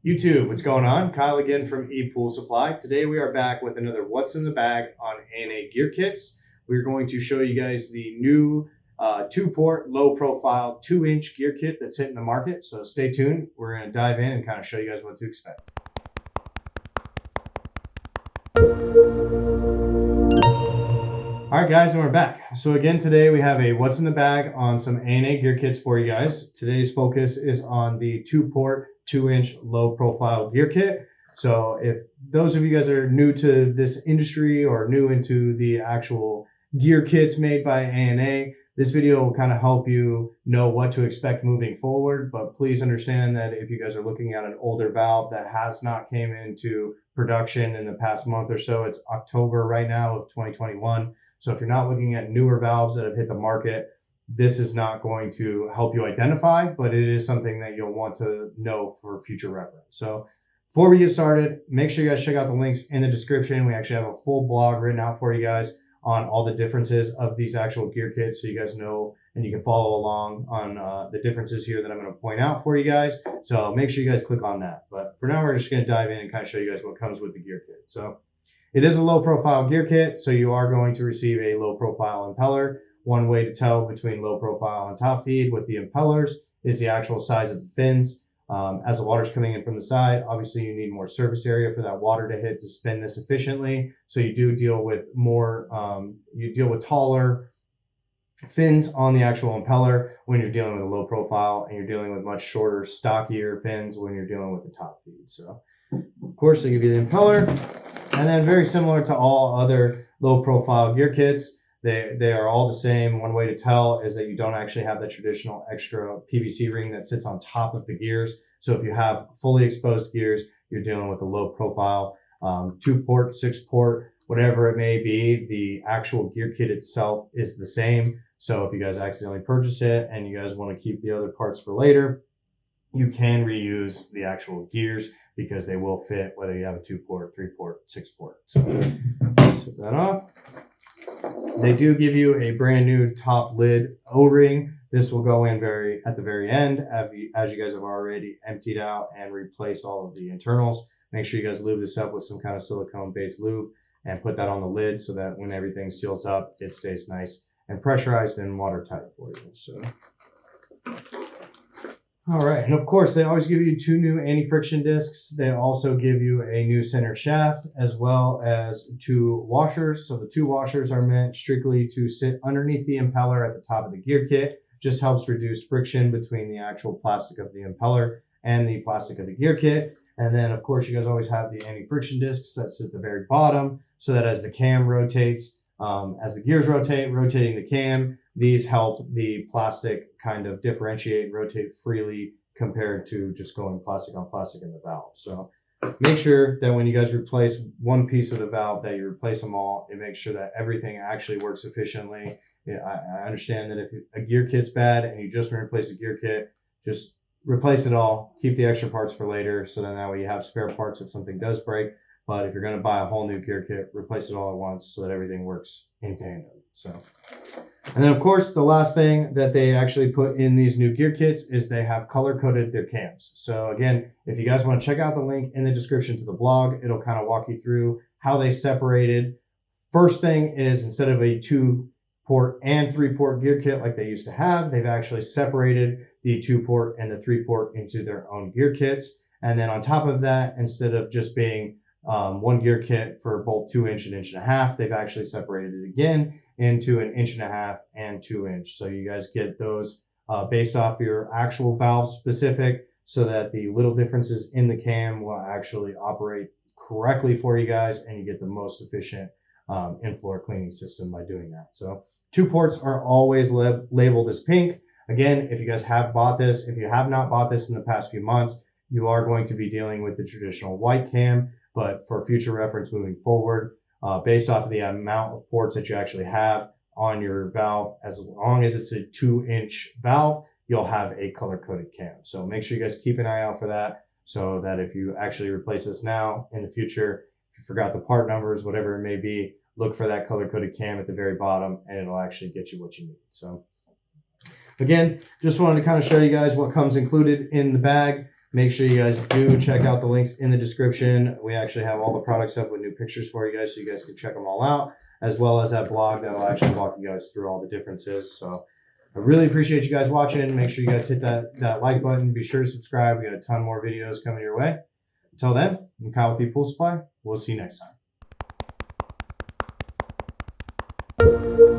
YouTube, what's going on? Kyle again from ePoolSupply. Today we are back with another What's in the Bag on ANA gear kits. We're going to show you guys the new 2-port, low-profile, 2-inch gear kit that's hitting the market. So stay tuned. We're going to dive in and kind of show you guys what to expect. All right, guys, and we're back. So again, today we have a What's in the Bag on some ANA gear kits for you guys. Today's focus is on the 2-port, 2-inch low-profile gear kit. So if those of you guys are new to this industry or new into the actual gear kits made by ANA, this video will kind of help you know what to expect moving forward. But please understand that if you guys are looking at an older valve that has not came into production in the past month or so, it's October right now of 2021. So if you're not looking at newer valves that have hit the market, this is not going to help you identify, but it is something that you'll want to know for future reference. So before we get started, make sure you guys check out the links in the description. We actually have a full blog written out for you guys on all the differences of these actual gear kits, so you guys know and you can follow along on the differences here that I'm going to point out for you guys. So make sure you guys click on that. But for now, we're just going to dive in and kind of show you guys what comes with the gear kit. So it is a low profile gear kit, so you are going to receive a low profile impeller. One way to tell between low profile and top feed with the impellers is the actual size of the fins. As the water's coming in from the side, obviously you need more surface area for that water to hit to spin this efficiently. So you do deal with more, you deal with taller fins on the actual impeller when you're dealing with a low profile, and you're dealing with much shorter, stockier fins when you're dealing with the top feed. So of course they give you the impeller, and then very similar to all other low profile gear kits, they are all the same. One way to tell is that you don't actually have the traditional extra PVC ring that sits on top of the gears. So if you have fully exposed gears, you're dealing with a low profile 2-port, 6-port, whatever it may be. The actual gear kit itself is the same. So if you guys accidentally purchase it and you guys want to keep the other parts for later, you can reuse the actual gears because they will fit whether you have a 2-port, 3-port, 6-port. So set that off. They do give you a brand new top lid O-ring. This will go in at the very end as you guys have already emptied out and replaced all of the internals. Make sure you guys lube this up with some kind of silicone based lube and put that on the lid so that when everything seals up, it stays nice and pressurized and watertight for you. So all right, and of course they always give you 2 new anti-friction discs. They also give you a new center shaft as well as 2 washers. So the 2 washers are meant strictly to sit underneath the impeller at the top of the gear kit. Just helps reduce friction between the actual plastic of the impeller and the plastic of the gear kit. And then of course you guys always have the anti-friction discs that sit at the very bottom, so that as the cam rotates, as the gears rotating the cam, these help the plastic kind of differentiate and rotate freely compared to just going plastic on plastic in the valve. So make sure that when you guys replace one piece of the valve that you replace them all. It makes sure that everything actually works efficiently. I understand that if a gear kit's bad and you just want to replace a gear kit, just replace it all, keep the extra parts for later, so then that way you have spare parts if something does break. But if you're going to buy a whole new gear kit, replace it all at once so that everything works in tandem. So, and then of course, the last thing that they actually put in these new gear kits is they have color-coded their cams. So again, if you guys want to check out the link in the description to the blog, it'll kind of walk you through how they separated. First thing is, instead of a 2-port and 3-port gear kit like they used to have, they've actually separated the 2-port and the 3-port into their own gear kits. And then on top of that, instead of just being one gear kit for both 2-inch and 1.5 inch, they've actually separated it again into an 1.5 inch and 2-inch. So you guys get those based off your actual valve specific, so that the little differences in the cam will actually operate correctly for you guys, and you get the most efficient in-floor cleaning system by doing that. So 2 ports are always labeled as pink. Again, if you guys have bought this, if you have not bought this in the past few months, you are going to be dealing with the traditional white cam. But for future reference moving forward, based off of the amount of ports that you actually have on your valve, as long as it's a 2-inch valve, you'll have a color-coded cam. So make sure you guys keep an eye out for that, so that if you actually replace this now in the future, if you forgot the part numbers, whatever it may be, look for that color-coded cam at the very bottom, and it'll actually get you what you need. So again, just wanted to kind of show you guys what comes included in the bag. Make sure you guys do check out the links in the description. We actually have all the products up with new pictures for you guys, so you guys can check them all out, as well as that blog that will actually walk you guys through all the differences. So I really appreciate you guys watching. Make sure you guys hit that like button. Be sure to subscribe. We got a ton more videos coming your way. Until then, I'm Kyle with ePoolSupply. We'll see you next time.